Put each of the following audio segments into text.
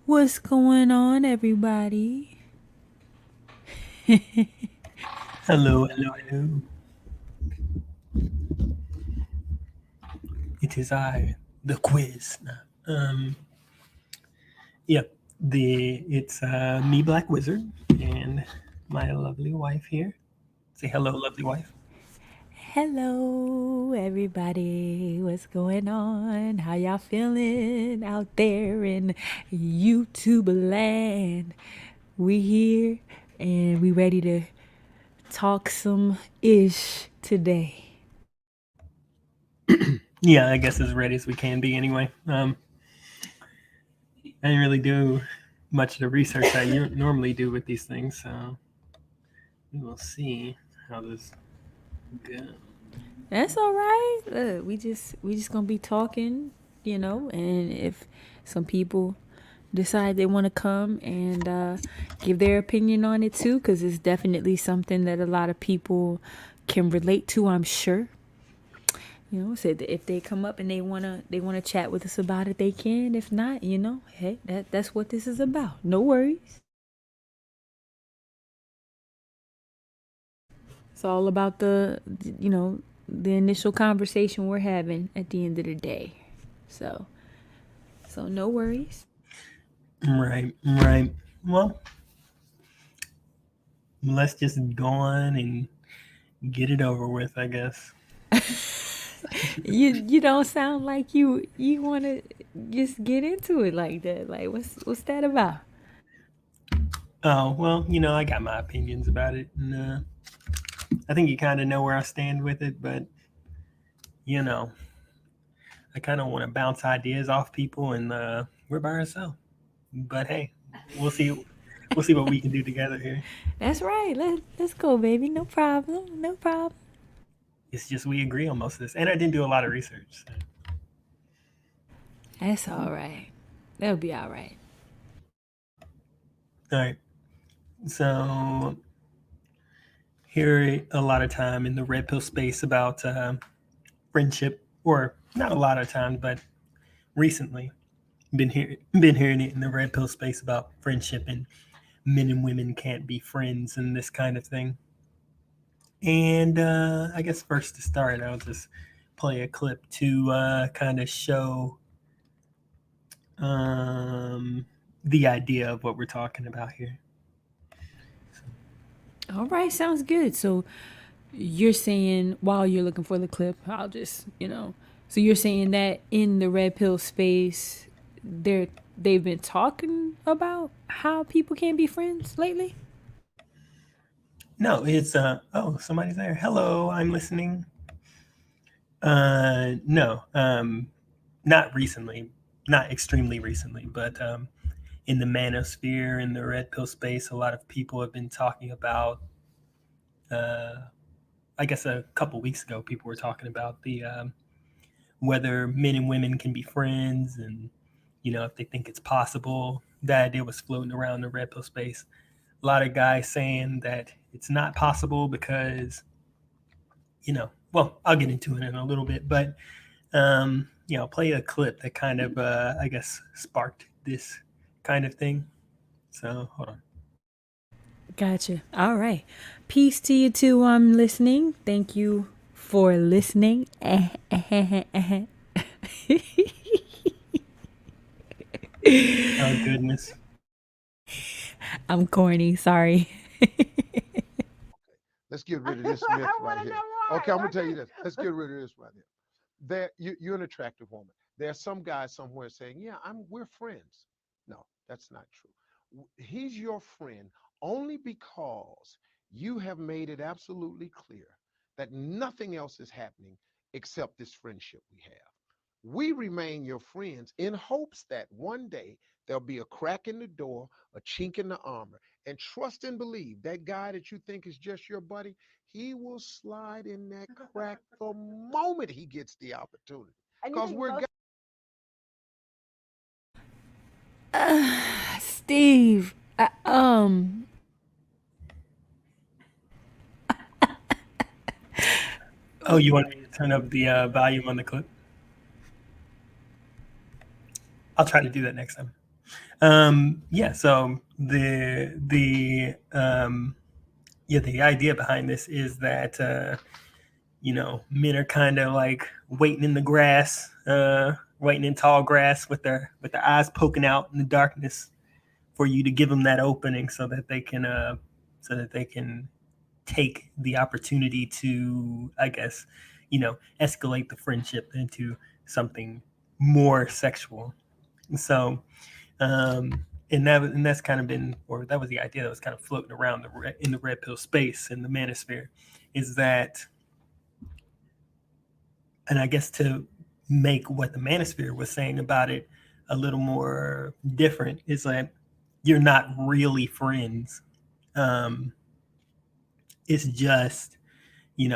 What's going on, everybody? Hello, hello, hello. It is I, the quiz. Um, yep, it's me, Black Wizard, and my lovely wife here. Say hello, lovely wife. Hello, everybody. What's going on? How y'all feeling out there in YouTube land? We here and we ready to talk some ish today. Yeah, I guess as ready as we can be anyway. I didn't really do much of the research I normally do with these things, so we will see how this goes. That's all right. Look, we just gonna be talking, and if some people decide they want to come and give their opinion on it too, because it's definitely something that a lot of people can relate to, I'm sure. So if they come up and they wanna chat with us about it, they can. If not, hey, that's what this is about. No worries. It's all about the initial conversation we're having at the end of the day. So so no worries. Right, right. Well, let's just go on and get it over with, I guess. You don't sound like you want to just get into it like that. Like what's that about? Oh, well, I got my opinions about it. And, I think you kind of know where I stand with it, but, you know, I kind of want to bounce ideas off people and we're by ourselves. But hey, we'll see. We'll see what we can do together here. That's right. Let's go, baby. No problem. No problem. It's just we agree on most of this. And I didn't do a lot of research. So. That's all right. That'll be all right. All right. So, hear a lot of time in the red pill space about friendship, or not a lot of times, but recently been hearing it in the red pill space about friendship and men and women can't be friends and this kind of thing. And I guess first to start, I'll just play a clip to kind of show um, the idea of what we're talking about here. All right, sounds good. So you're saying while you're looking for the clip, I'll just, So you're saying that in the red pill space, they've been talking about how people can't be friends lately? No, it's oh, somebody's there. Hello, I'm listening. No, not recently, not extremely recently, but in the manosphere, in the red pill space, a lot of people have been talking about uh, I guess a couple weeks ago, people were talking about the whether men and women can be friends, and if they think it's possible. That idea was floating around the red pill space. A lot of guys saying that it's not possible because well, I'll get into it in a little bit, but I'll play a clip that kind of I guess sparked this kind of thing. So hold on. Gotcha. All right. Peace to you too. I'm listening. Thank you for listening. Oh goodness. I'm corny. Sorry. Let's get rid of this myth right here. Okay, I'm gonna tell you this. Let's get rid of this right here. You're an attractive woman. There's some guy somewhere saying, "Yeah, we're friends." No, that's not true. He's your friend only because you have made it absolutely clear that nothing else is happening except this friendship we have. We remain your friends in hopes that one day there'll be a crack in the door, a chink in the armor, and trust and believe that guy that you think is just your buddy, he will slide in that crack the moment he gets the opportunity. Because we're Steve. Oh, you want me to turn up the volume on the clip? I'll try to do that next time. Yeah. So the idea behind this is that men are kind of like waiting in the grass, waiting in tall grass with their eyes poking out in the darkness for you to give them that opening so that they can take the opportunity to, I guess, escalate the friendship into something more sexual. So, and that's kind of been, or that was the idea that was kind of floating around in the red pill space in the manosphere, is that, and I guess to make what the manosphere was saying about it a little more different, is that you're not really friends. Um, it's just he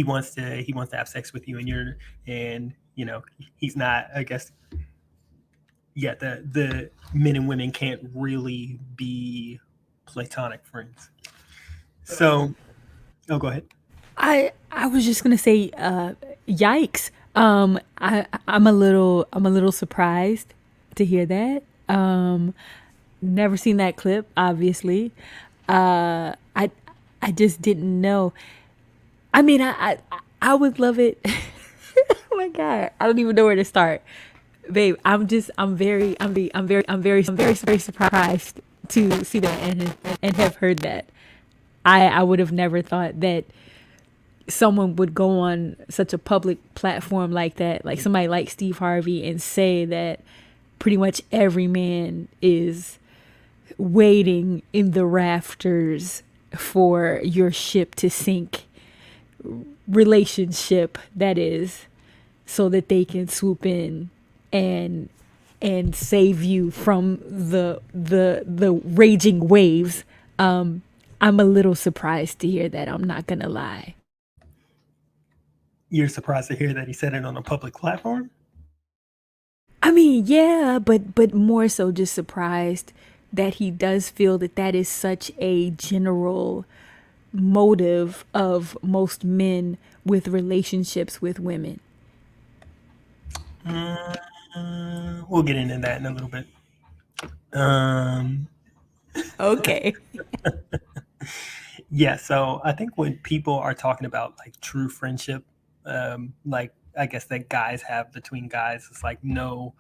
wants to have sex with you, and he's not, I guess. Yeah, the men and women can't really be platonic friends. So, oh, go ahead. I was just gonna say, yikes. I'm a little surprised to hear that. Never seen that clip, obviously. Uh, I I just didn't know. I mean, I would love it. Oh my god, I don't even know where to start, babe. I'm very surprised to see that and have heard that. I would have never thought that someone would go on such a public platform like that, like somebody like Steve Harvey, and say that pretty much every man is waiting in the rafters for your ship to sink, relationship that is, so that they can swoop in and save you from the raging waves. I'm a little surprised to hear that. I'm not gonna lie. You're surprised to hear that he said it on a public platform? I mean, yeah, but more so just surprised that he does feel that that is such a general motive of most men with relationships with women. We'll get into that in a little bit. Um, Okay. yeah, so I think when people are talking about like true friendship, like I guess that guys have between guys, it's like no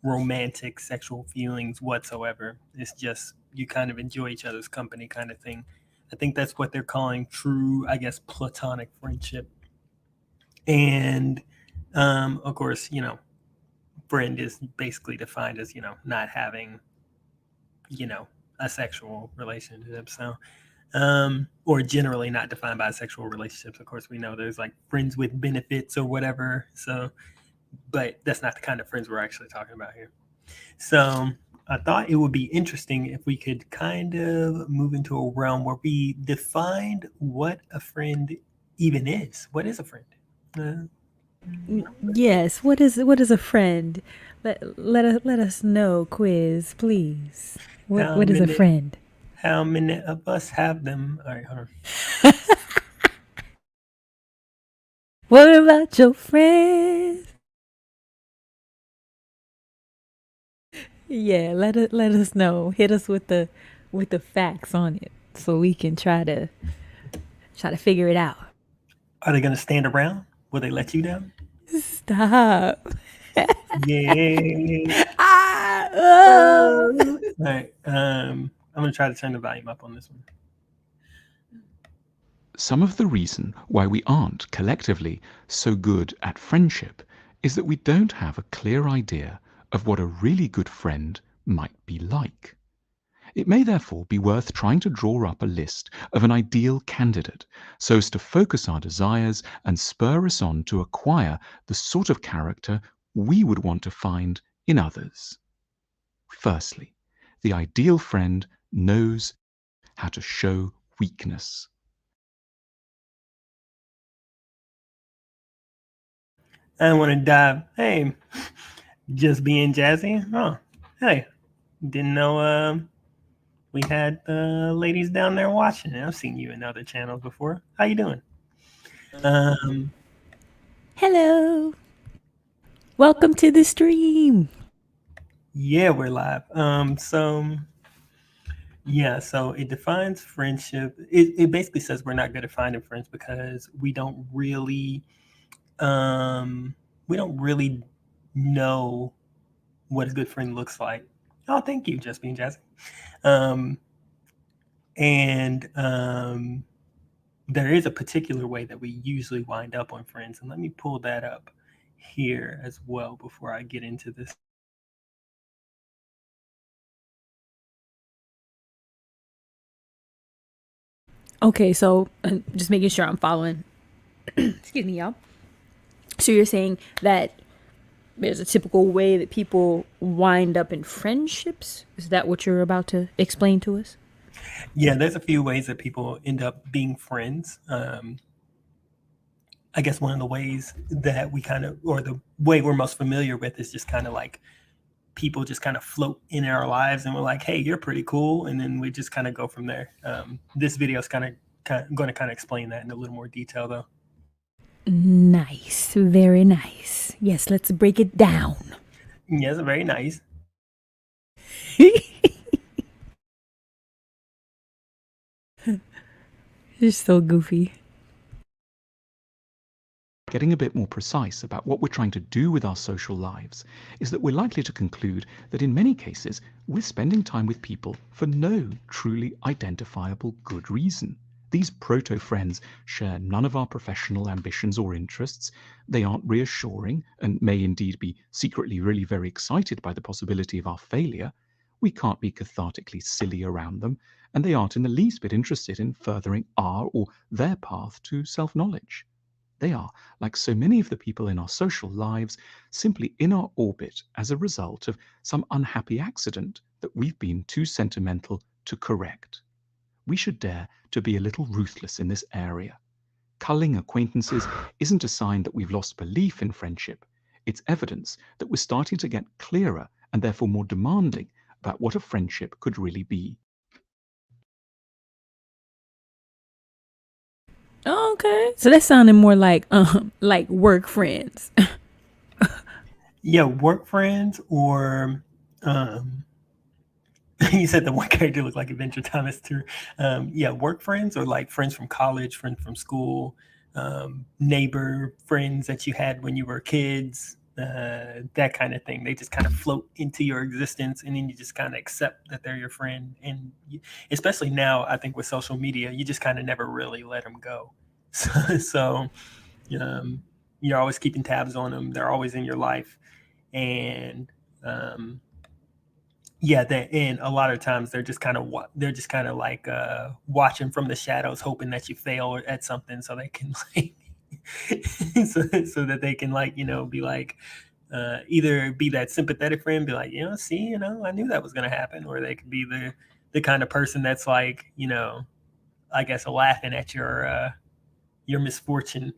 romantic sexual feelings whatsoever. It's just you kind of enjoy each other's company kind of thing. I think that's what they're calling true, I guess, platonic friendship. And of course, friend is basically defined as, not having, you know, a sexual relationship. So or generally not defined by sexual relationships. Of course, we know there's like friends with benefits or whatever. So, but that's not the kind of friends we're actually talking about here. So, I thought it would be interesting if we could kind of move into a realm where we defined what a friend even is. What is a friend? Uh, Yes. What is a friend? Let us know. Quiz, please. What how what is a many friend? how many of us have them? All right, hold on. What about your friends? Yeah, let us know. Hit us with the facts on it so we can try to figure it out. Are they going to stand around? Will they let you down? Stop. Yeah. Ah, All right. I'm going to try to turn the volume up on this one. Some of the reason why we aren't collectively so good at friendship is that we don't have a clear idea of what a really good friend might be like. It may therefore be worth trying to draw up a list of an ideal candidate so as to focus our desires and spur us on to acquire the sort of character we would want to find in others. Firstly, the ideal friend knows how to show weakness. I want to dive. Hey, just being jazzy. Oh, hey, didn't know we had ladies down there watching. I've seen you in other channels before. How you doing? Um, hello. Welcome to the stream. Yeah, we're live. So it defines friendship. It basically says we're not good at finding friends because um we don't really know what a good friend looks like. Oh, thank you, Just Being Jazzy. Um, and there is a particular way that we usually wind up on friends, and let me pull that up here as well before I get into this. Okay, so just making sure I'm following. Excuse me, y'all. So you're saying that there's a typical way that people wind up in friendships? Is that what you're about to explain to us? Yeah, there's a few ways that people end up being friends. I guess one of the ways that or the way we're most familiar with is just kind of like people just kind of float in our lives and we're like, hey, you're pretty cool. And then we just kind of go from there. This video is going to kind of explain that in a little more detail, though. Nice. Very nice. Yes, let's break it down. Yes, very nice. You're so goofy. Getting a bit more precise about what we're trying to do with our social lives is that we're likely to conclude that in many cases we're spending time with people for no truly identifiable good reason. These proto-friends share none of our professional ambitions or interests. They aren't reassuring and may indeed be secretly really very excited by the possibility of our failure. We can't be cathartically silly around them, and they aren't in the least bit interested in furthering our or their path to self-knowledge. They are, like so many of the people in our social lives, simply in our orbit as a result of some unhappy accident that we've been too sentimental to correct. We should dare to be a little ruthless in this area. Culling acquaintances isn't a sign that we've lost belief in friendship. It's evidence that we're starting to get clearer and therefore more demanding about what a friendship could really be. Okay. So that sounded more like work friends. Yeah, work friends or you said the one character looked like Adventure Thomas too. Yeah, work friends or like friends from college, friends from school, neighbor friends that you had when you were kids, that kind of thing. They just kind of float into your existence, and then you just kind of accept that they're your friend. And especially now, I think with social media, you just kind of never really let them go. So um, you're always keeping tabs on them. They're always in your life, and um, yeah, and a lot of times they're just kind of like watching from the shadows, hoping that you fail at something, so they can like so that they can like be like either be that sympathetic friend, be like see I knew that was gonna happen, or they could be the kind of person that's like I guess laughing at your misfortune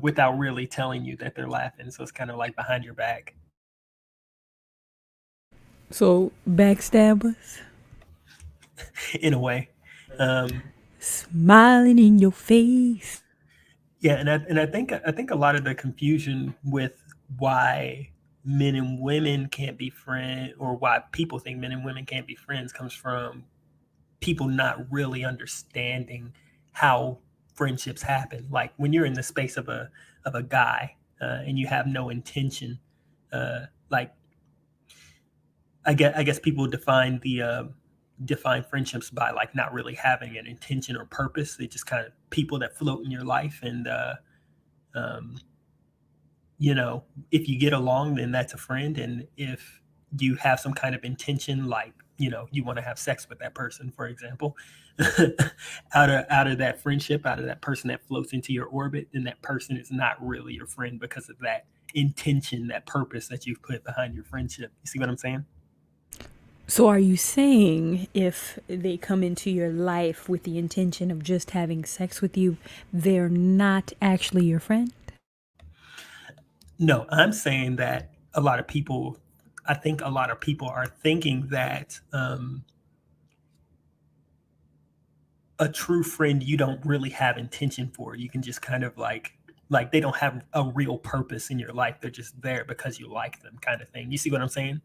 without really telling you that they're laughing. So it's kind of like behind your back. So backstabbers In a way. smiling in your face. Yeah, and I think a lot of the confusion with why men and women can't be friends, or why people think men and women can't be friends, comes from people not really understanding how friendships happen. Like when you're in the space of a guy and you have no intention, like I guess people define friendships by like not really having an intention or purpose. They just kind of people that float in your life, and um, if you get along, then that's a friend. And if you have some kind of intention, like you want to have sex with that person, for example, out of that friendship, out of that person that floats into your orbit, then that person is not really your friend because of that intention, that purpose that you've put behind your friendship. You see what I'm saying? So are you saying if they come into your life with the intention of just having sex with you, they're not actually your friend? No, I'm saying that I think a lot of people are thinking that a true friend you don't really have intention for. You can just kind of like they don't have a real purpose in your life. They're just there because you like them, kind of thing. You see what I'm saying?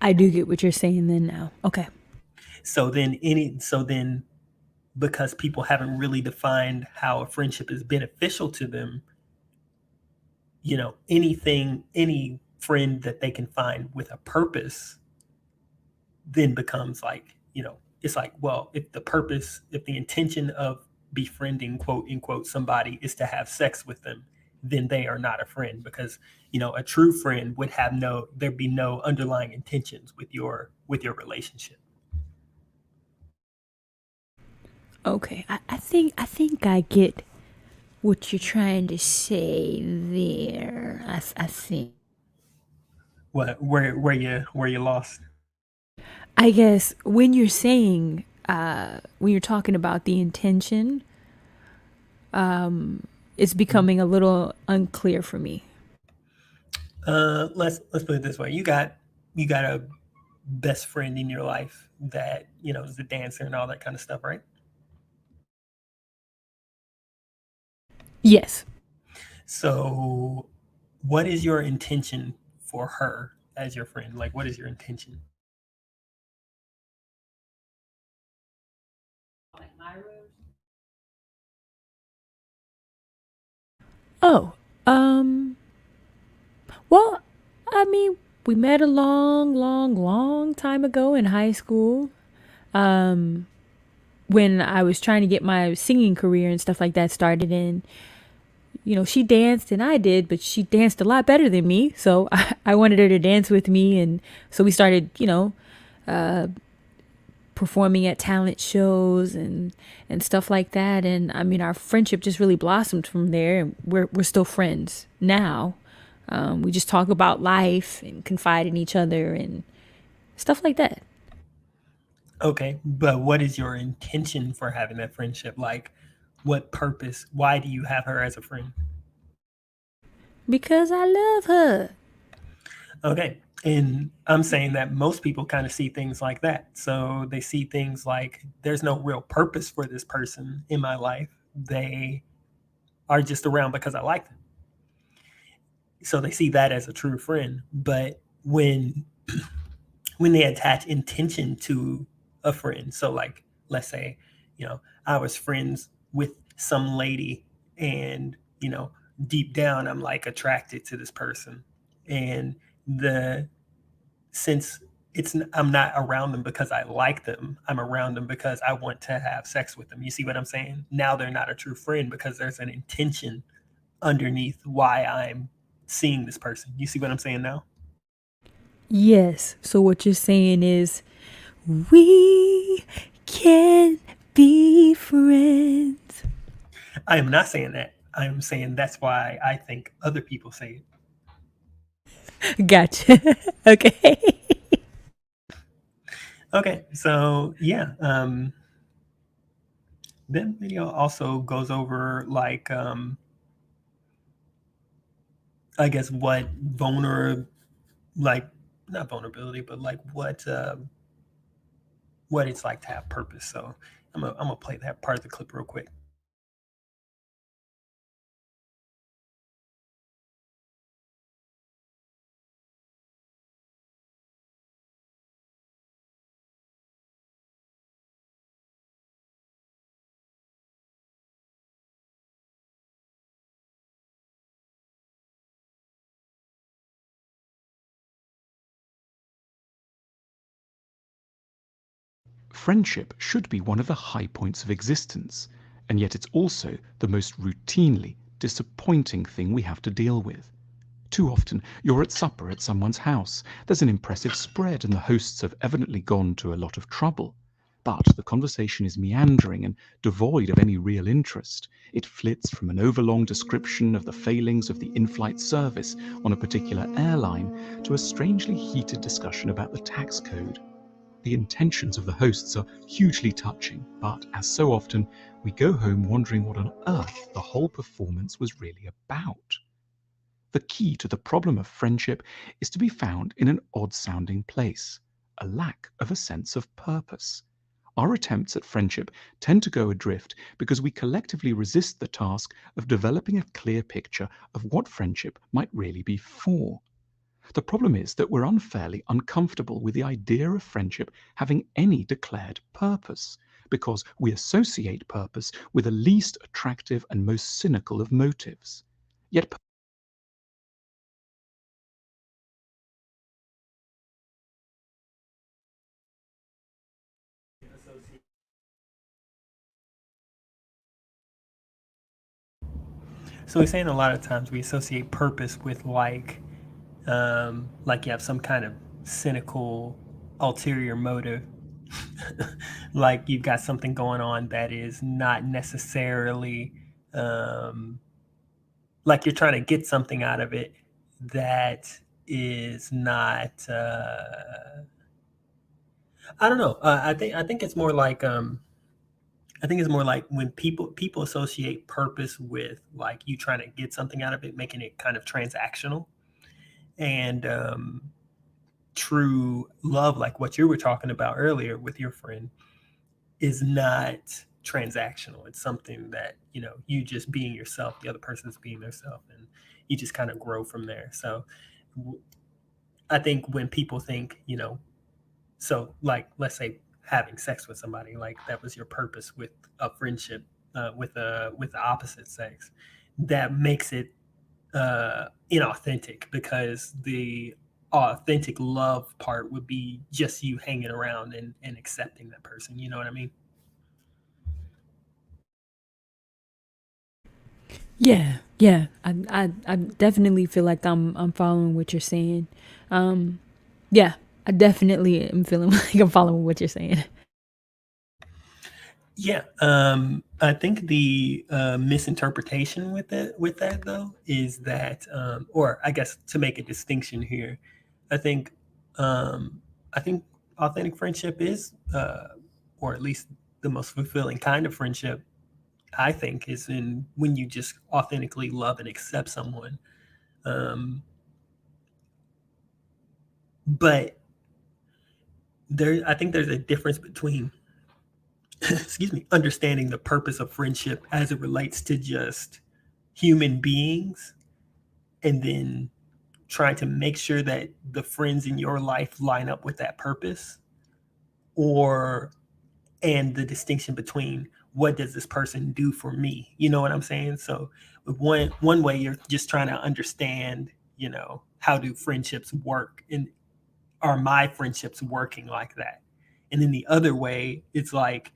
I do get what you're saying then now. Okay. So then because people haven't really defined how a friendship is beneficial to them, any friend that they can find with a purpose then becomes like, it's like, well, if the intention of befriending, quote unquote, somebody is to have sex with them, then they are not a friend, because a true friend would have there'd be no underlying intentions with your relationship. Okay. I think I get what you're trying to say there. I think. Where you lost? I guess when you're saying, when you're talking about the intention, it's becoming a little unclear for me. Let's put it this way. You got a best friend in your life that is a dancer and all that kind of stuff, right? Yes. So what is your intention for her as your friend? Like, what is your intention? Oh, um, well, I mean, we met a long time ago in high school. Um, when I was trying to get my singing career and stuff like that started, and she danced and I did, but she danced a lot better than me, so I wanted her to dance with me, and so we started, performing at talent shows and stuff like that. And I mean, our friendship just really blossomed from there, and we're still friends now. We just talk about life and confide in each other and stuff like that. Okay, but what is your intention for having that friendship? Like, what purpose? Why do you have her as a friend? Because I love her. Okay. And I'm saying that most people kind of see things like that. So they see things like there's no real purpose for this person in my life. They are just around because I like them. So they see that as a true friend. But when they attach intention to a friend, so like, let's say, I was friends with some lady, and deep down I'm like attracted to this person, and the since I'm not around them because I like them, I'm around them because I want to have sex with them. You see what I'm saying? Now they're not a true friend because there's an intention underneath why I'm seeing this person. You see what I'm saying now? Yes. So what you're saying is we can be friends. I am not saying that. I am saying that's why I think other people say Gotcha. Okay. it. Okay, so yeah, that video also goes over like, I guess what like, not vulnerability, but like what it's like to have purpose. So I'm gonna play that part of the clip real quick. Friendship should be one of the high points of existence, and yet it's also the most routinely disappointing thing we have to deal with. Too often, you're at supper at someone's house. There's an impressive spread, and the hosts have evidently gone to a lot of trouble. But the conversation is meandering and devoid of any real interest. It flits from an overlong description of the failings of the in-flight service on a particular airline to a strangely heated discussion about the tax code. The intentions of the hosts are hugely touching, but as so often, we go home wondering what on earth the whole performance was really about. The key to the problem of friendship is to be found in an odd-sounding place, a lack of a sense of purpose. Our attempts at friendship tend to go adrift because we collectively resist the task of developing a clear picture of what friendship might really be for. The problem is that we're unfairly uncomfortable with the idea of friendship having any declared purpose, because we associate purpose with the least attractive and most cynical of motives. Yet So we're saying a lot of times we associate purpose with like you have some kind of cynical ulterior motive. Like you've got something going on that is not necessarily um, like you're trying to get something out of it that is not. I don't know. I think it's more like I think it's more like when people associate purpose with like you trying to get something out of it, making it kind of transactional, and true love, like what you were talking about earlier with your friend, is not transactional. It's something that you just being yourself, the other person's being themselves, and you just kind of grow from there. So I think when people think, so like let's say having sex with somebody, like that was your purpose with a friendship with the opposite sex, that makes it inauthentic, because the authentic love part would be just you hanging around and accepting that person. You know what I mean? Yeah, yeah. I definitely feel like I'm following what you're saying. Um, yeah, I definitely am feeling like I'm following what you're saying. Yeah, I think the misinterpretation with that though is that, or I guess to make a distinction here, I think I think authentic friendship is, or at least the most fulfilling kind of friendship, I think, is in when you just authentically love and accept someone. Um, but I think there's a difference between, excuse me, understanding the purpose of friendship as it relates to just human beings, and then trying to make sure that the friends in your life line up with that purpose, or and the distinction between what does this person do for me, you know what I'm saying? So with one way you're just trying to understand, how do friendships work, and are my friendships working like that? And then the other way, it's like,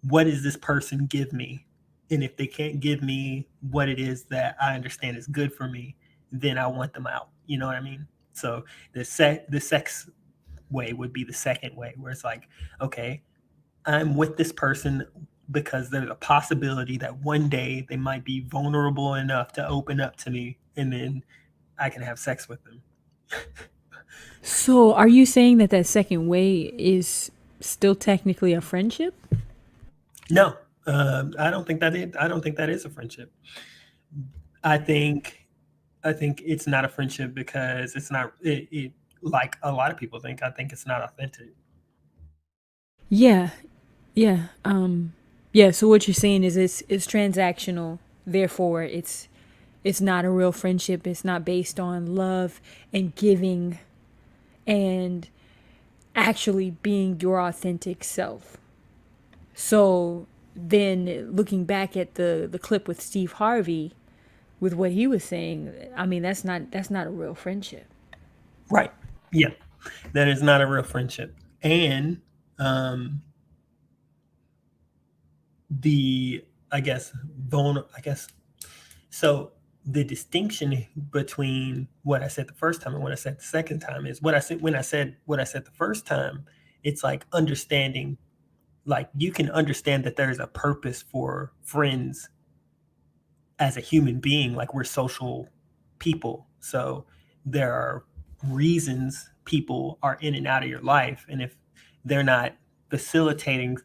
what does this person give me? And if they can't give me what it is that I understand is good for me, then I want them out. You know what I mean? So the sex way would be the second way, where it's like, okay, I'm with this person because there's a possibility that one day they might be vulnerable enough to open up to me, and then I can have sex with them. So, are you saying that that second way is still technically a friendship? No, I don't think that I don't think that is a friendship. I think I think it's not a friendship because it's not like a lot of people think. I think it's not authentic. Yeah, yeah. Yeah. So what you're saying is it's transactional. Therefore, it's not a real friendship. It's not based on love and giving and actually being your authentic self. So then looking back at the clip with Steve Harvey with what he was saying, I mean that's not a real friendship. Right. Yeah. That is not a real friendship. And um, the I guess I guess so. The distinction between what I said the first time and what I said the second time is what I said when I said what I said the first time. It's like understanding, like you can understand that there's a purpose for friends as a human being, like we're social people. So there are reasons people are in and out of your life. And if they're not facilitating,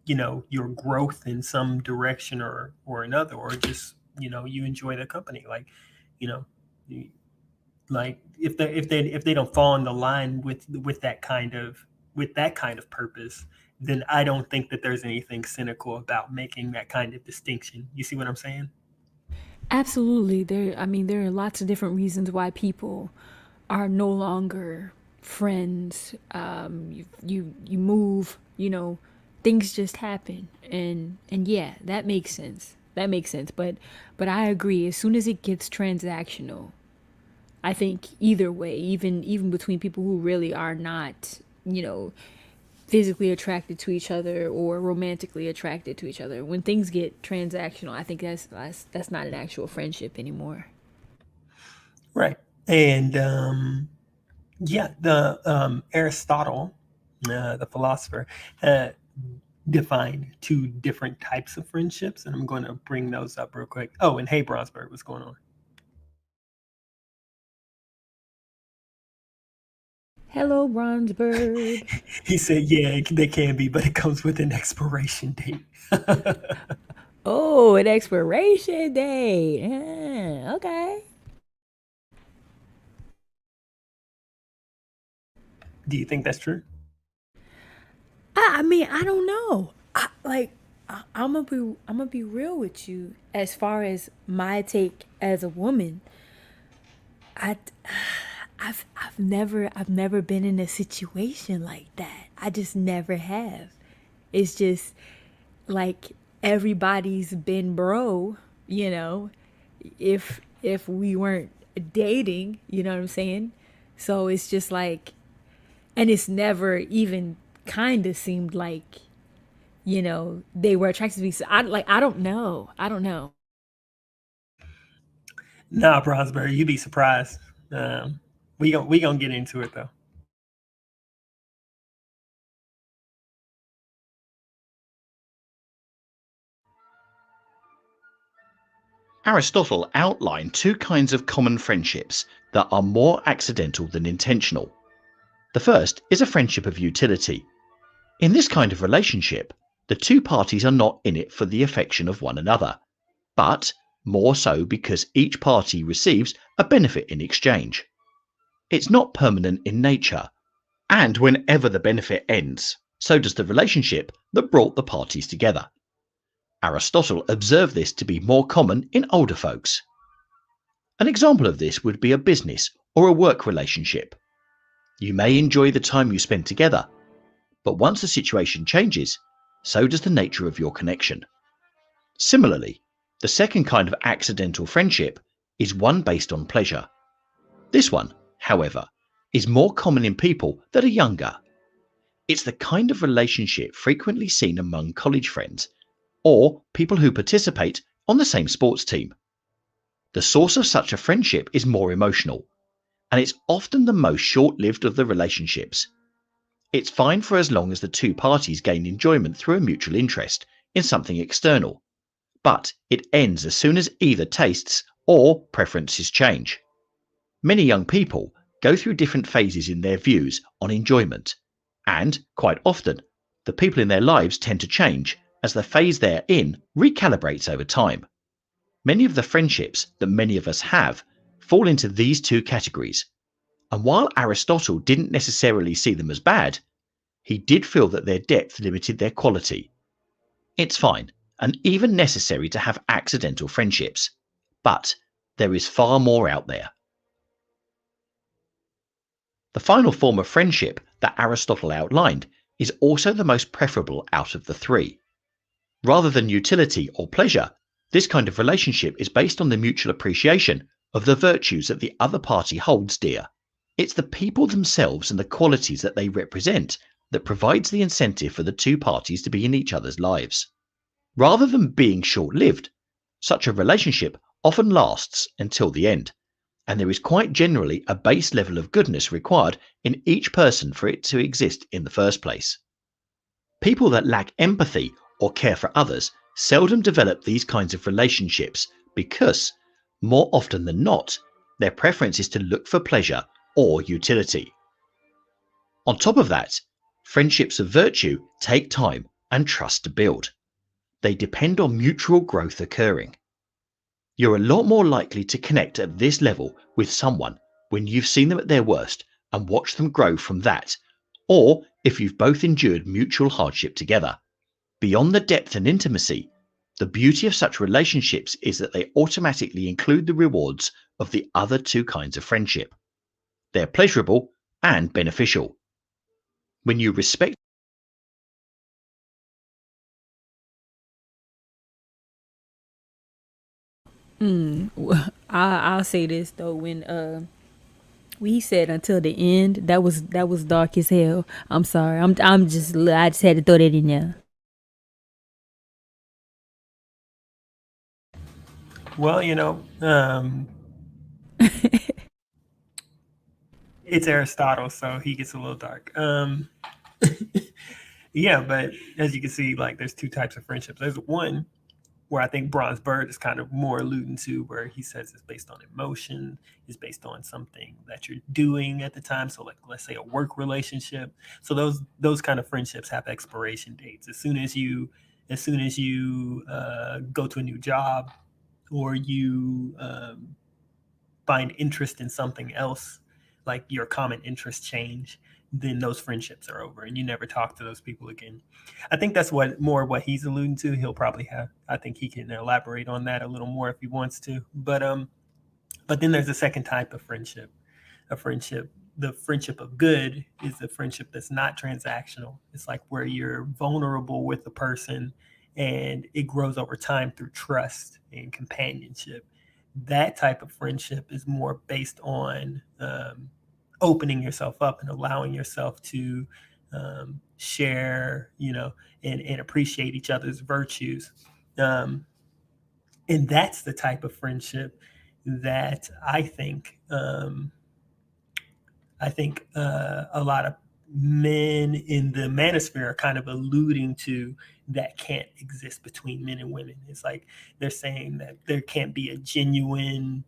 your growth in some direction or another, or just, you enjoy their company, like, you know, like if they don't fall in the line with that kind of purpose, then I don't think that there's anything cynical about making that kind of distinction. You see what I'm saying? Absolutely. There I mean there are lots of different reasons why people are no longer friends. You move, things just happen, and yeah, that makes sense. That makes sense. But I agree. As soon as it gets transactional, I think either way, even between people who really are not, physically attracted to each other or romantically attracted to each other, when things get transactional, I think that's not an actual friendship anymore. Right. And yeah, the Aristotle, the philosopher, defined two different types of friendships, and I'm going to bring those up real quick. Oh, and hey, Bronsberg, what's going on? Hello, bronze bird. He said, yeah, they can be, but it comes with an expiration date. Oh, an expiration date. Yeah, okay. Do you think that's true? I mean, I don't know. I'm gonna be real with you. As far as my take as a woman, I, I've never been in a situation like that. I just never have. It's just like everybody's been bro, you know, if we weren't dating, you know what I'm saying? So it's just like, and it's never even kind of seemed like, they were attracted to me. So I don't know. I don't know. Nah, Bronsberg, you'd be surprised. We gonna get into it though. Aristotle outlined two kinds of common friendships that are more accidental than intentional. The first is a friendship of utility. In this kind of relationship, the two parties are not in it for the affection of one another, but more so because each party receives a benefit in exchange. It's not permanent in nature, and whenever the benefit ends, so does the relationship that brought the parties together. Aristotle observed this to be more common in older folks. An example of this would be a business or a work relationship. You may enjoy the time you spend together, but once the situation changes, so does the nature of your connection. Similarly, the second kind of accidental friendship is one based on pleasure. This one, however, is more common in people that are younger. It's the kind of relationship frequently seen among college friends or people who participate on the same sports team. The source of such a friendship is more emotional, and it's often the most short-lived of the relationships. It's fine for as long as the two parties gain enjoyment through a mutual interest in something external, but it ends as soon as either tastes or preferences change. Many young people go through different phases in their views on enjoyment, and quite often, the people in their lives tend to change as the phase they're in recalibrates over time. Many of the friendships that many of us have fall into these two categories, and while Aristotle didn't necessarily see them as bad, he did feel that their depth limited their quality. It's fine and even necessary to have accidental friendships, but there is far more out there. The final form of friendship that Aristotle outlined is also the most preferable out of the three. Rather than utility or pleasure, this kind of relationship is based on the mutual appreciation of the virtues that the other party holds dear. It's the people themselves and the qualities that they represent that provides the incentive for the two parties to be in each other's lives. Rather than being short-lived, such a relationship often lasts until the end, and there is quite generally a base level of goodness required in each person for it to exist in the first place. People that lack empathy or care for others seldom develop these kinds of relationships because, more often than not, their preference is to look for pleasure or utility. On top of that, friendships of virtue take time and trust to build. They depend on mutual growth occurring. You're a lot more likely to connect at this level with someone when you've seen them at their worst and watched them grow from that, or if you've both endured mutual hardship together. Beyond the depth and intimacy, the beauty of such relationships is that they automatically include the rewards of the other two kinds of friendship. They're pleasurable and beneficial. When you respect I'll say this though, when he said until the end, that was dark as hell. I'm sorry. I just had to throw that in there. Well, it's Aristotle, so he gets a little dark. Yeah, but as you can see, like there's two types of friendships. There's one where I think Bronze Bird is kind of more alluding to, where he says it's based on emotion, is based on something that you're doing at the time. So, like, let's say a work relationship. So those kind of friendships have expiration dates. As soon as you go to a new job, or you find interest in something else, like your common interests change, then those friendships are over and you never talk to those people again. I think that's what he's alluding to. He'll probably have, I think he can elaborate on that a little more if he wants to. But then there's a second type of friendship. A friendship, the friendship of good, is a friendship that's not transactional. It's like where you're vulnerable with the person and it grows over time through trust and companionship. That type of friendship is more based on opening yourself up and allowing yourself to share, and appreciate each other's virtues. Um, and that's the type of friendship that I think a lot of men in the manosphere are kind of alluding to, that can't exist between men and women. It's like they're saying that uh, there can't be a genuine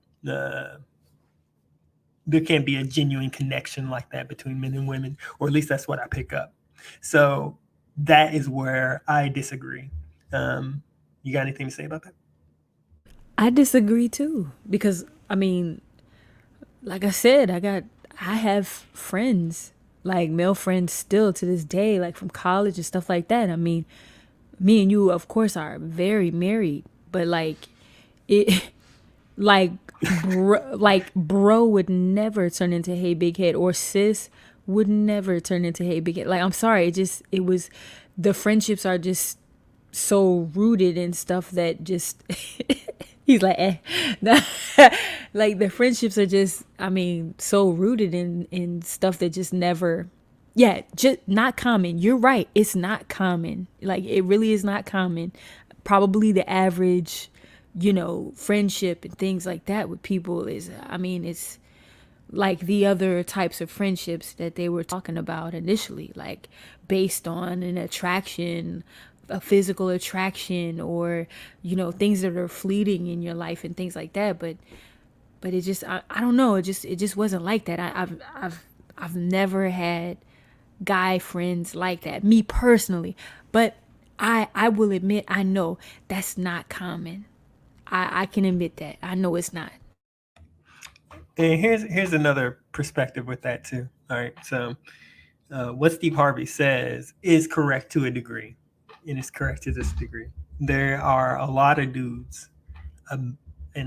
connection like that between men and women, or at least that's what I pick up. So that is where I disagree. You got anything to say about that? I disagree too, because I mean, like I said, I have friends, like male friends still to this day, like from college and stuff like that. I mean, me and you of course are very married, but like it like bro would never turn into hey big head, or sis would never turn into hey big head. Like, I'm sorry, it was, the friendships are just so rooted in stuff that just he's like like the friendships are just, I mean, so rooted in stuff that just never, yeah, just not common. You're right, it's not common. Like, it really is not common. Probably the average, friendship and things like that with people is, I mean, it's like the other types of friendships that they were talking about initially, like based on an attraction, a physical attraction, or things that are fleeting in your life and things like that. But it just, I don't know, it just wasn't like that. I've never had guy friends like that, me personally. But I will admit, I know that's not common. I can admit that. I know it's not. And here's another perspective with that too. All right, so what Steve Harvey says is correct to a degree, and it's correct to this degree. There are a lot of dudes, and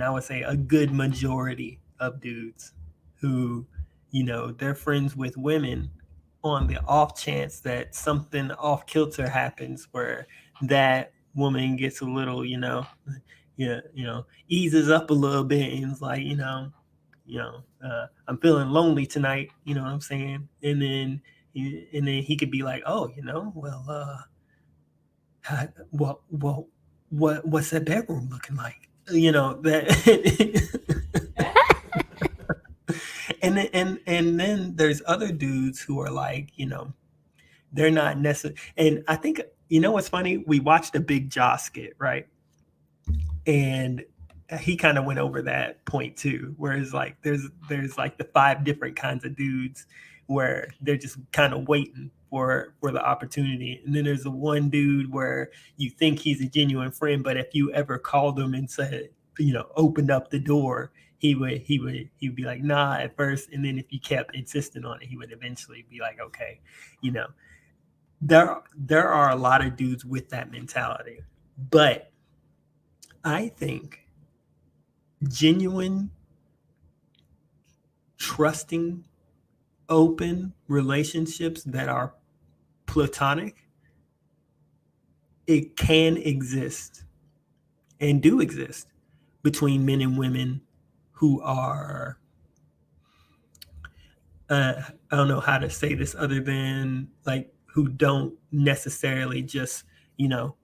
I would say a good majority of dudes, who, they're friends with women on the off chance that something off kilter happens, where that woman gets a little, yeah, eases up a little bit and is like, I'm feeling lonely tonight. You know what I'm saying? And then he could be like, oh, well, what's that bedroom looking like? That. And then there's other dudes who are like, they're not necessarily. And I think, what's funny? We watched a Big Joss skit, right? And he kind of went over that point too, where it's like there's like the 5 different kinds of dudes, where they're just kind of waiting for the opportunity. And then there's the one dude where you think he's a genuine friend, but if you ever called him and said, opened up the door, he would be like, nah, at first. And then if you kept insisting on it, he would eventually be like, okay. you know there are a lot of dudes with that mentality. But I think genuine, trusting open relationships that are platonic, it can exist and do exist between men and women who are I don't know how to say this other than like who don't necessarily just, you know,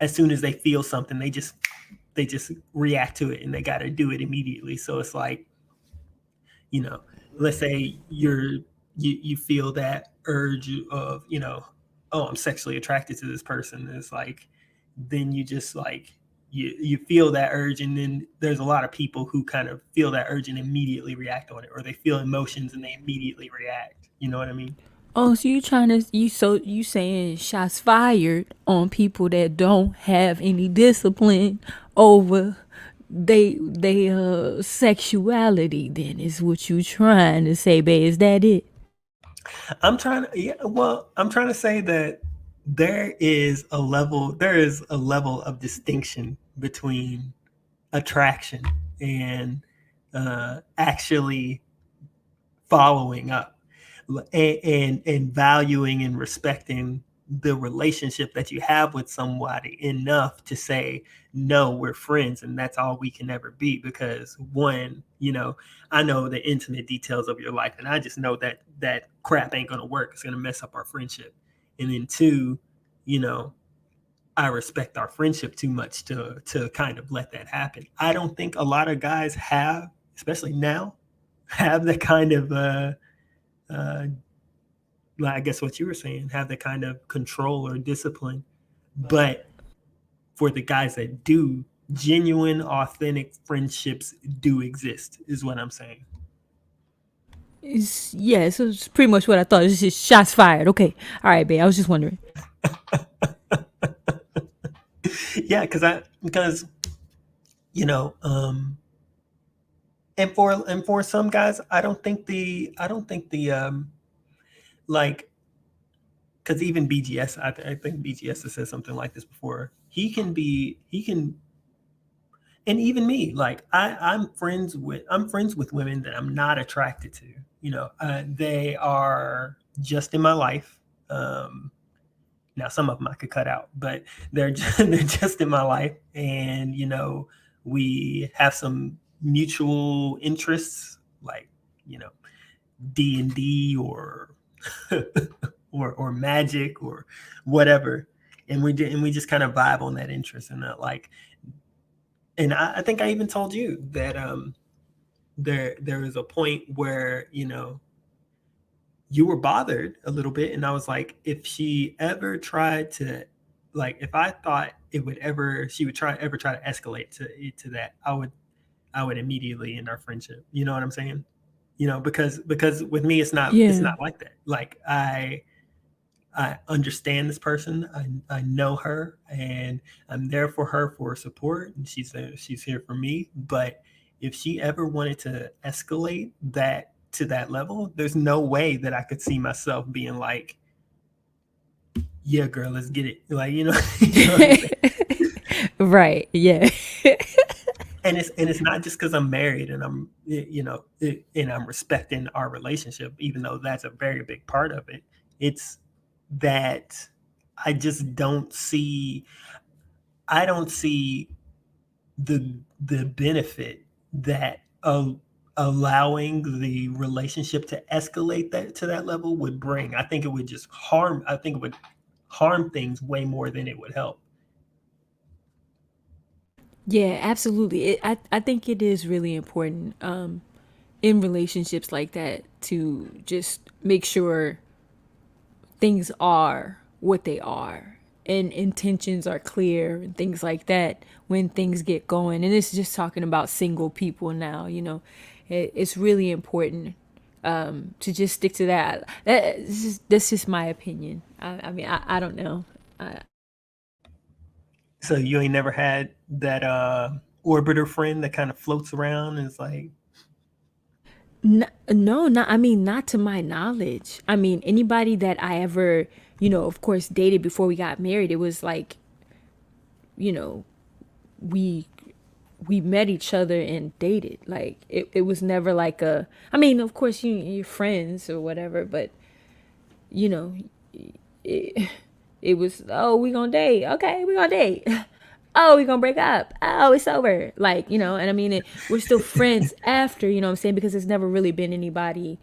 as soon as they feel something, they just react to it and they got to do it immediately. So it's like, you know, let's say you feel that urge of, you know, oh, I'm sexually attracted to this person. It's like then you just like you feel that urge, and then there's a lot of people who kind of feel that urge and immediately react on it, or they feel emotions and they immediately react. You know what I mean? Oh, so you saying shots fired on people that don't have any discipline over they sexuality, then is what you trying to say, babe? Is that it? I'm trying to say that there is a level of distinction between attraction and actually following up and valuing and respecting the relationship that you have with somebody enough to say no, we're friends and that's all we can ever be. Because one, you know, I know the intimate details of your life and I just know that that crap ain't gonna work. It's gonna mess up our friendship. And then two, you know, I respect our friendship too much to kind of let that happen. I don't think a lot of guys have, especially now, have the kind of uh, like I guess what you were saying, have the kind of control or discipline. But for the guys that do, genuine, authentic friendships do exist, is what I'm saying. Yeah, so it's pretty much what I thought. It's just shots fired. Okay, all right, babe. I was just wondering. Yeah, because you know, and for some guys, I don't think the like because even BGS, I think BGS has said something like this before. He can, and even me, like I'm friends with women that I'm not attracted to. You know, they are just in my life. Now, some of them I could cut out, but they're just in my life, and you know, we have some mutual interests, like you know, D&D or or magic or whatever, and we just kind of vibe on that interest and that like, and I think I even told you that there is a point where you know you were bothered a little bit, and I was like, if she ever tried to, like, if I thought it would ever, she would try to escalate to that, I would immediately end our friendship. You know what I'm saying? You know, because with me, it's Yeah. not like that. Like I understand this person. I know her, and I'm there for her for support. And she's here for me. But if she ever wanted to escalate that to that level, there's no way that I could see myself being like, "Yeah, girl, let's get it." Like you know what I'm saying. Right. Yeah. And it's not just because I'm married and I'm you know and I'm respecting our relationship, even though that's a very big part of it. It's that I just don't see the benefit that allowing the relationship to escalate that to that level would bring. I think it would just harm. I think it would harm things way more than it would help. Yeah, absolutely. I think it is really important in relationships like that to just make sure things are what they are and intentions are clear and things like that when things get going. And it's just talking about single people now, you know. It's really important to just stick to that. That's just my opinion. I mean, I don't know. So you ain't never had that orbiter friend that kind of floats around and is like, No, not. I mean, not to my knowledge. I mean, anybody that I ever, of course, dated before we got married, it was like, you know, we we met each other and dated. Like it was never like a, I mean, of course you're friends or whatever, but you know, it, it was, oh, we gonna date. Okay, we gonna date. Oh, we gonna break up. Oh, it's over. Like, you know, and I mean, we're still friends after, you know what I'm saying? Because there's never really been anybody,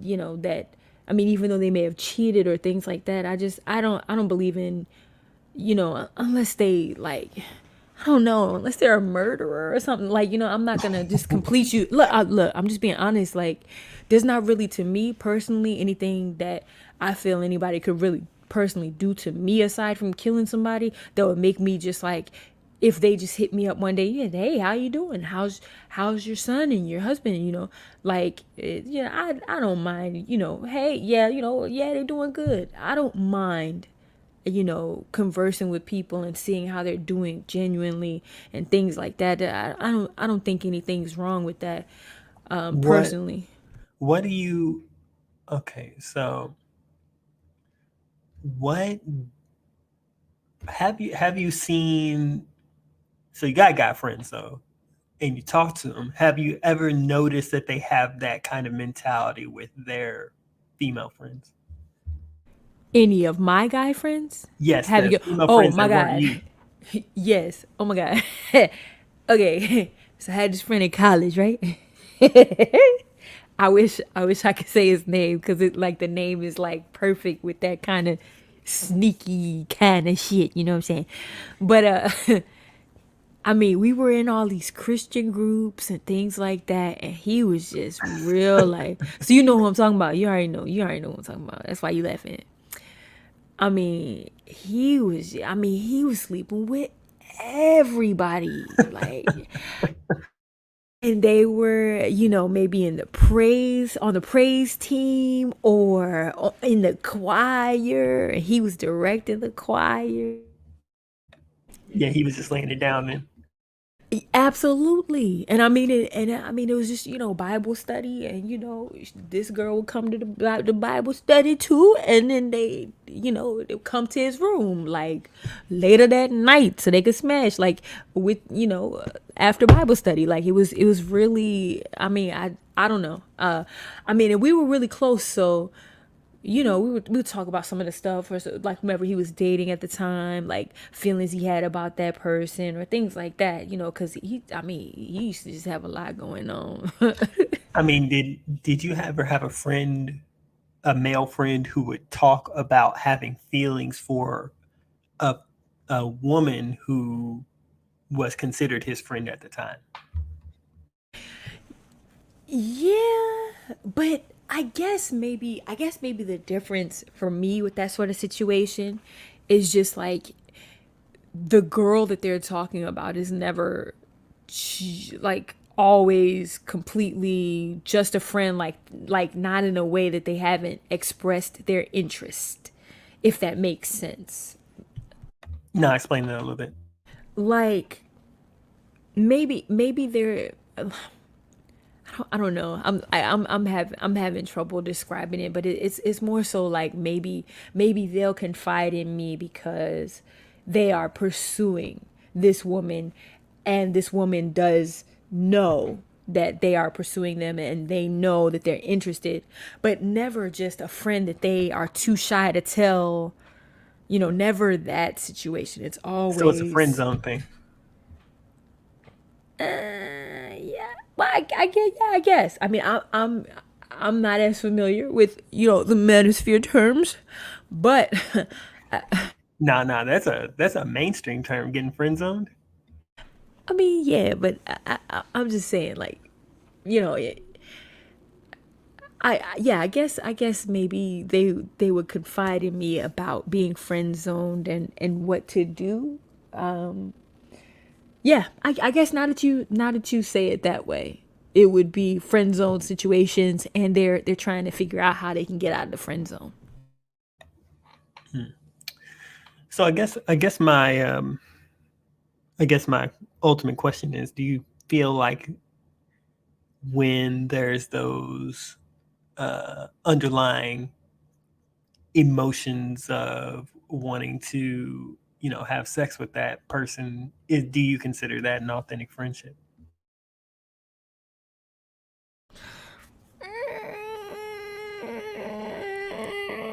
you know, that, I mean, even though they may have cheated or things like that, I don't believe in, you know, unless they like, I don't know, unless they're a murderer or something. Like, you know, I'm not gonna just complete you. Look, I'm just being honest. Like, there's not really, to me personally, anything that I feel anybody could really personally do to me aside from killing somebody that would make me just like, if they just hit me up one day, yeah, hey, how you doing? How's your son and your husband? You know, like, I don't mind. You know, hey, yeah, you know, yeah, they're doing good. I don't mind, you know, conversing with people and seeing how they're doing genuinely and things like that. I don't think anything's wrong with that, personally. What do you? Okay, so what have you seen? So you got guy friends though, and you talk to them. Have you ever noticed that they have that kind of mentality with their female friends? Any of my guy friends? Yes, Have the you go? female Oh friends my that weren't god. you. Yes. Oh my god. Okay. So I had this friend in college, right? I wish I could say his name because it, like, the name is like perfect with that kind of sneaky kind of shit. You know what I'm saying? But I mean, we were in all these Christian groups and things like that, and he was just real like. So you know who I'm talking about. You already know. You already know what I'm talking about. That's why you laughing. I mean, he was sleeping with everybody. Like, and they were, you know, maybe in the praise, on the praise team, or in the choir. He was directing the choir. Yeah, he was just laying it down then. Absolutely. And I mean it, and I mean it was just, you know, Bible study, and you know, this girl would come to the Bible study too, and then they, you know, they would come to his room like later that night so they could smash, like, with, you know, after Bible study. Like, it was really, I mean, I don't know. I mean, and we were really close, so, you know, we would talk about some of the stuff, or so, like, whomever he was dating at the time, like feelings he had about that person or things like that, you know, because he used to just have a lot going on. I mean, did you ever have a friend, a male friend, who would talk about having feelings for a a woman who was considered his friend at the time? Yeah, but I guess maybe the difference for me with that sort of situation is just like, the girl that they're talking about is never, like, always completely just a friend, like not in a way that they haven't expressed their interest, if that makes sense. No, explain that a little bit. Like, maybe they're, I don't know. I'm having trouble describing it, but it's more so like, maybe they'll confide in me because they are pursuing this woman, and this woman does know that they are pursuing them, and they know that they're interested, but never just a friend that they are too shy to tell. You know, never that situation. It's So it's a friend always, zone thing. yeah. Well, I get, yeah, I guess. I mean, I'm not as familiar with, you know, the manosphere terms, but Nah, that's a mainstream term, getting friend zoned. I mean, yeah, but I'm just saying, like, you know, yeah, I guess maybe they would confide in me about being friend zoned, and what to do. Yeah, I guess now that you say it that way, it would be friend zone situations, and they're trying to figure out how they can get out of the friend zone. So I guess my ultimate question is: do you feel like when there's those underlying emotions of wanting to have sex with that person, do you consider that an authentic friendship?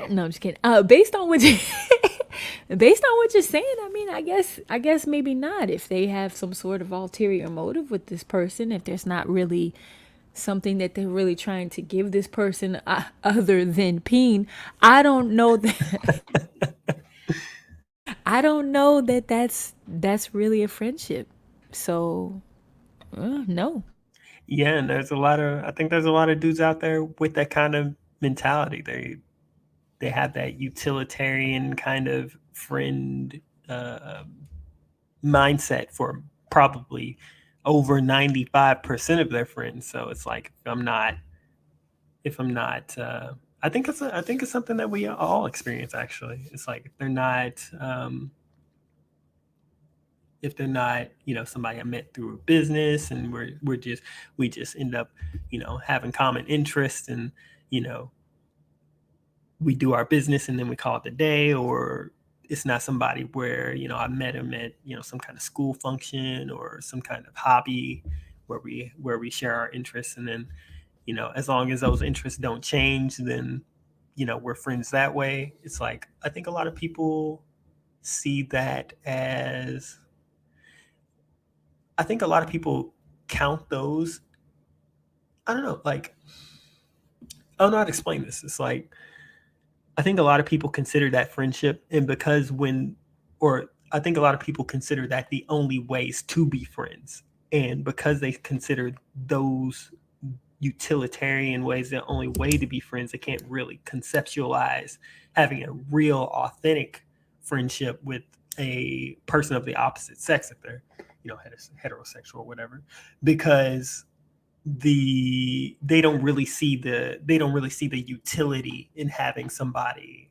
No, I'm just kidding. Based on what based on what you're saying, I mean, I guess maybe not. If they have some sort of ulterior motive with this person, if there's not really something that they're really trying to give this person other than peen, I don't know that. I don't know that that's really a friendship. So, no. Yeah, and I think there's a lot of dudes out there with that kind of mentality. They have that utilitarian kind of friend mindset for probably over 95% of their friends. So it's like if I'm not I think it's something that we all experience actually. It's like if they're not, somebody I met through a business and we just end up, having common interests and, we do our business and then we call it the day, or it's not somebody where, I met him at, some kind of school function or some kind of hobby where we share our interests. And then, as long as those interests don't change, then, we're friends that way. It's like, I think a lot of people see that as, I think a lot of people count those. I don't know, like, I don't know how to explain this. It's like, I think a lot of people consider that friendship, and or I think a lot of people consider that the only ways to be friends. And because they consider those utilitarian ways the only way to be friends, they can't really conceptualize having a real, authentic friendship with a person of the opposite sex if they're, heterosexual or whatever, because they don't really see the utility in having somebody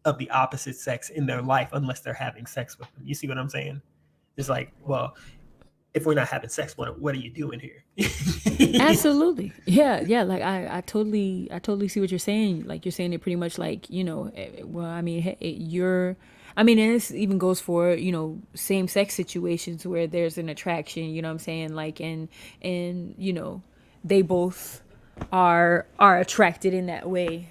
of the opposite sex in their life unless they're having sex with them. You see what I'm saying? It's like, well, if we're not having sex, what are you doing here? Absolutely. Yeah. Like I totally see what you're saying. Like you're saying it pretty much like, well, I mean, and this even goes for, same sex situations where there's an attraction, you know what I'm saying? Like, and, they both are attracted in that way.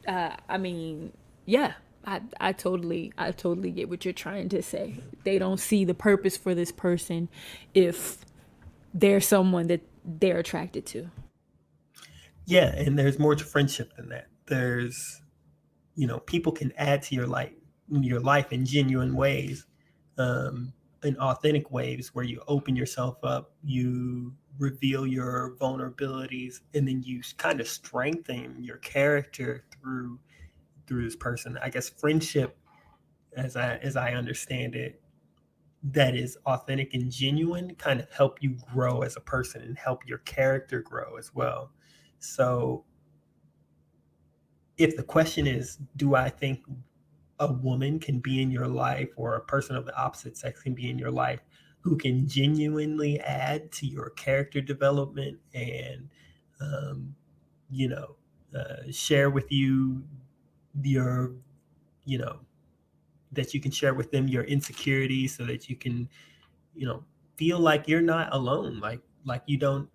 I mean, yeah, I totally get what you're trying to say. They don't see the purpose for this person if they're someone that they're attracted to. Yeah, and there's more to friendship than that. There's, people can add to your life in genuine ways, in authentic ways where you open yourself up, you reveal your vulnerabilities, and then you kind of strengthen your character through this person. I guess friendship, as I understand it, that is authentic and genuine, kind of help you grow as a person and help your character grow as well. So if the question is, do I think a woman can be in your life or a person of the opposite sex can be in your life who can genuinely add to your character development and, um, share with you your, you know, that you can share with them your insecurities so that you can, you know, feel like you're not alone. Like you don't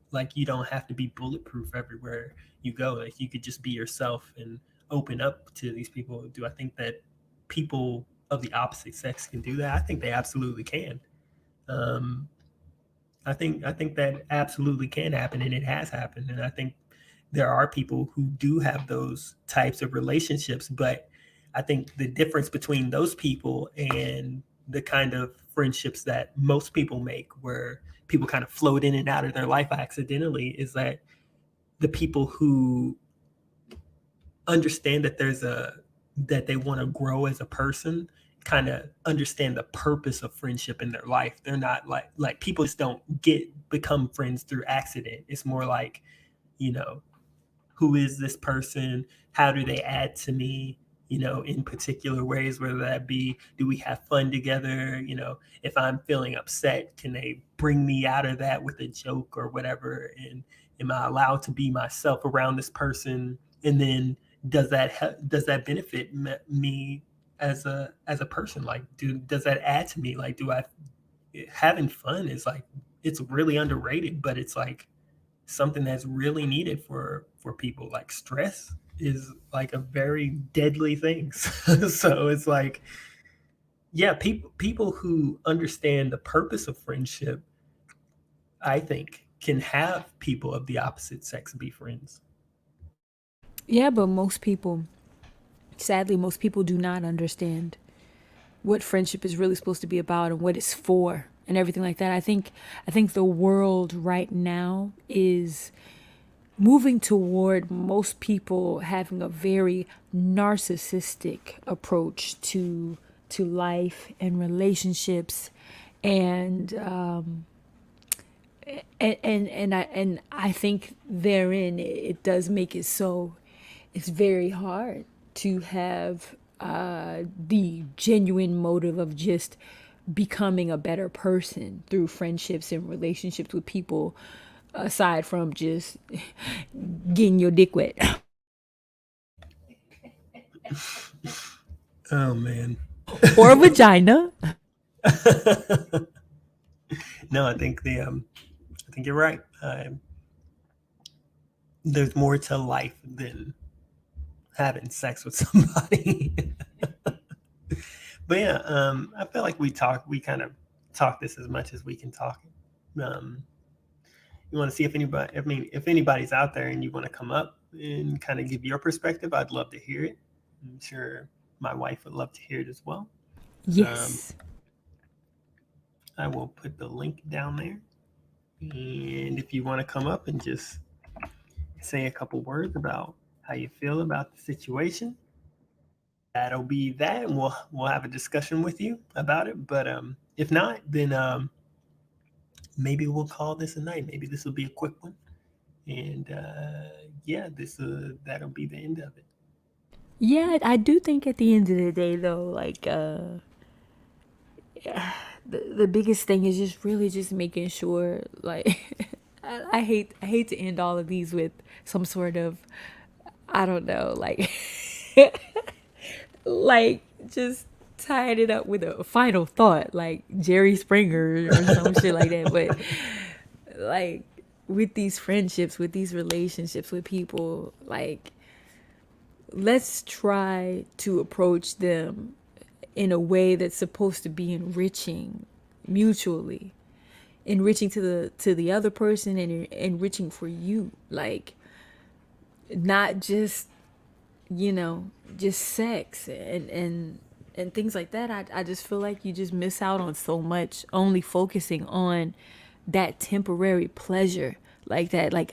have to be bulletproof everywhere you go. Like you could just be yourself and open up to these people. Do I think that people of the opposite sex can do that? I think they absolutely can. Um, I think that absolutely can happen, and it has happened. And I think there are people who do have those types of relationships, but I think the difference between those people and the kind of friendships that most people make, where people kind of float in and out of their life accidentally, is that the people who understand that they want to grow as a person kind of understand the purpose of friendship in their life. They're not like people just don't become friends through accident. It's more like, you know, who is this person? How do they add to me? In particular ways, whether that be, do we have fun together? If I'm feeling upset, can they bring me out of that with a joke or whatever? And am I allowed to be myself around this person? And then does that benefit me as a person? Like, does that add to me? Like, do I having fun is like, it's really underrated, but it's like something that's really needed for people. Like, stress is like a very deadly thing. So it's like, yeah, people who understand the purpose of friendship, I think, can have people of the opposite sex be friends. Yeah, but sadly, most people do not understand what friendship is really supposed to be about and what it's for and everything like that. I think the world right now is moving toward most people having a very narcissistic approach to life and relationships, and and I think therein it does make it so it's very hard to have the genuine motive of just becoming a better person through friendships and relationships with people, aside from just getting your dick wet. Oh man. Or a vagina. No, I think you're right. There's more to life than having sex with somebody. But yeah, I feel like we kind of talk this as much as we can talk. Um, you want to see if anybody, I mean, if anybody's out there and you want to come up and kind of give your perspective, I'd love to hear it. I'm sure my wife would love to hear it as well. Yes. I will put the link down there. And if you want to come up and just say a couple words about how you feel about the situation, that'll be that, and we'll have a discussion with you about it. But if not, then maybe we'll call this a night. Maybe this will be a quick one, and yeah, that'll be the end of it. Yeah, I do think at the end of the day though, like the biggest thing is just really just making sure, like I hate to end all of these with some sort of, I don't know, like like just tying it up with a final thought like Jerry Springer or some shit like that. But like with these friendships, with these relationships with people, like let's try to approach them in a way that's supposed to be enriching mutually, enriching to the other person and enriching for you, like not just, just sex and things like that. I just feel like you just miss out on so much only focusing on that temporary pleasure like that. Like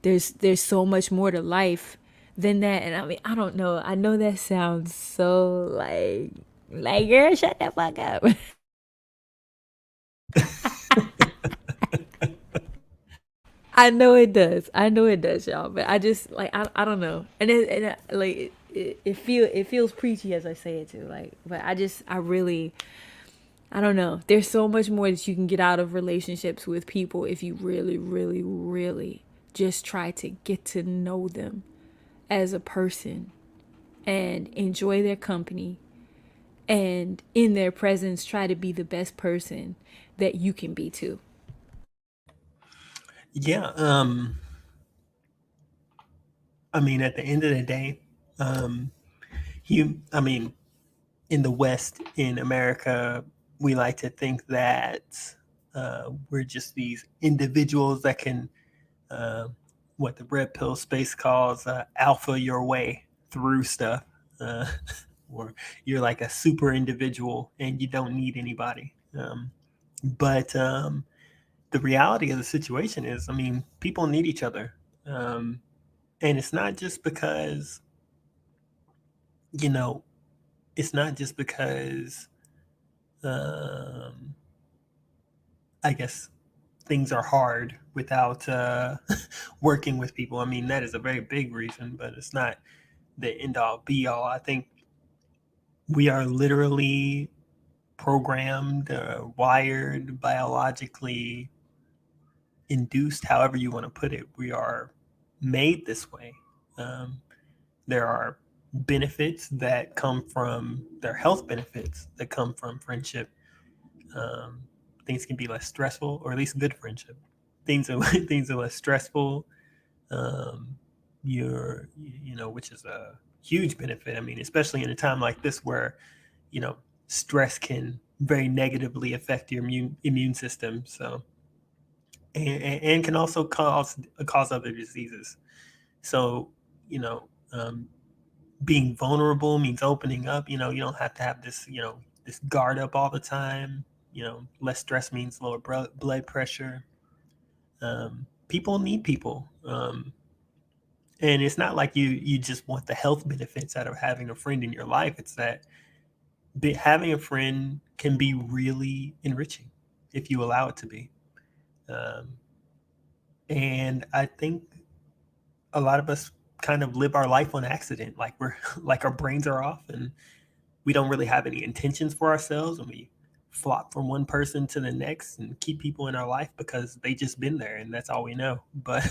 there's so much more to life than that. And I mean, I don't know, I know that sounds so like girl, shut the fuck up. I know it does. I know it does, y'all. But I just like I don't know, and it feels preachy as I say it too. Like, but I really I don't know. There's so much more that you can get out of relationships with people if you really, really, really just try to get to know them as a person and enjoy their company, and in their presence try to be the best person that you can be too. Yeah. I mean, at the end of the day, um, I mean, in the West, in America, we like to think that we're just these individuals that can, uh, what the red pill space calls, alpha your way through stuff. Uh, or you're like a super individual and you don't need anybody. But the reality of the situation is, I mean, people need each other. And it's not just because, you know, it's not just because, um, I guess, things are hard without working with people. I mean, that is a very big reason, but it's not the end all be all. I think we are literally programmed, wired, biologically induced, however you want to put it. We are made this way. Um, there are benefits that come from their health benefits that come from friendship. Um, things can be less stressful, or at least good friendship. Things are less stressful. Um, which is a huge benefit. I mean, especially in a time like this where stress can very negatively affect your immune system. So, and can also cause other diseases. So, you know, um, being vulnerable means opening up. You don't have to have this guard up all the time. Less stress means lower blood pressure. People need people. And it's not like you just want the health benefits out of having a friend in your life. It's that having a friend can be really enriching if you allow it to be. Um, and I think a lot of us kind of live our life on accident, like we're like our brains are off and we don't really have any intentions for ourselves, and we flop from one person to the next and keep people in our life because they just been there and that's all we know. But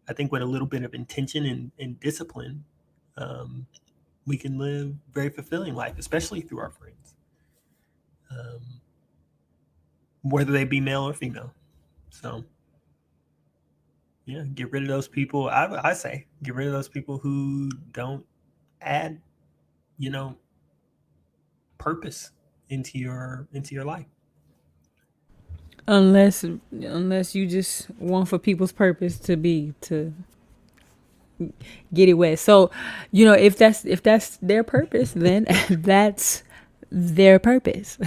I think with a little bit of intention and discipline, um, we can live very fulfilling life, especially through our friends, um, whether they be male or female. So yeah, get rid of those people. I say get rid of those people who don't add, you know, purpose into your life. Unless you just want for people's purpose to be to get it wet. So, if that's their purpose, then that's their purpose.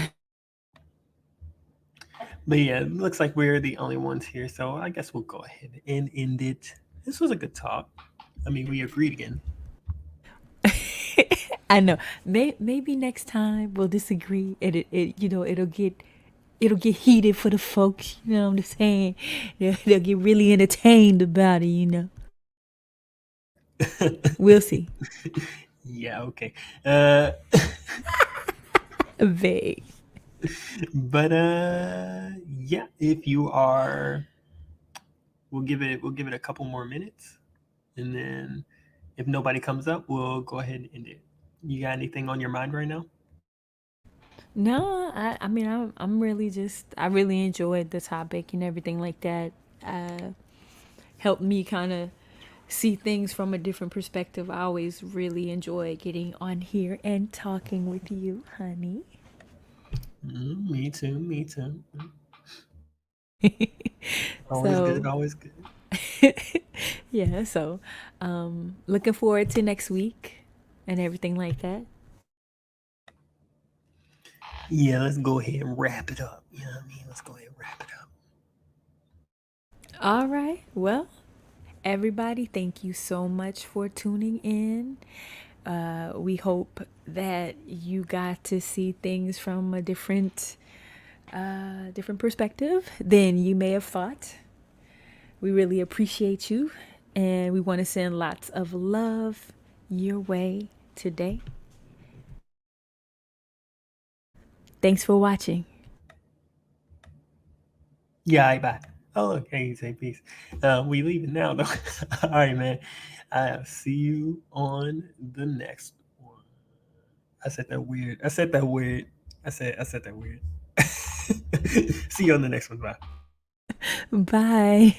But yeah, it looks like we're the only ones here, so I guess we'll go ahead and end it. This was a good talk. I mean, we agreed again. I know. Maybe next time we'll disagree, and it'll get heated for the folks. You know what I'm saying? They'll get really entertained about it. We'll see. Yeah, okay. Vague. But yeah, if you are, we'll give it a couple more minutes, and then if nobody comes up, we'll go ahead and end it. You got anything on your mind right now? No, I mean, I'm really I really enjoyed the topic and everything like that. Helped me kind of see things from a different perspective. I always really enjoy getting on here and talking with you, honey. Me too. Me too. Always good. So, Always good. yeah, so looking forward to next week and everything like that. Yeah, let's go ahead and wrap it up. You know what I mean? Let's go ahead and wrap it up. All right. Well, everybody, thank you so much for tuning in. We hope that you got to see things from a different perspective than you may have thought. We really appreciate you, and we want to send lots of love your way today. Thanks for watching. Yeah, bye. Oh, okay, you say peace. We leaving now, though. All right, man. I'll see you on the next one. I said that weird. I said that weird. I said that weird. See you on the next one. Bye. Bye.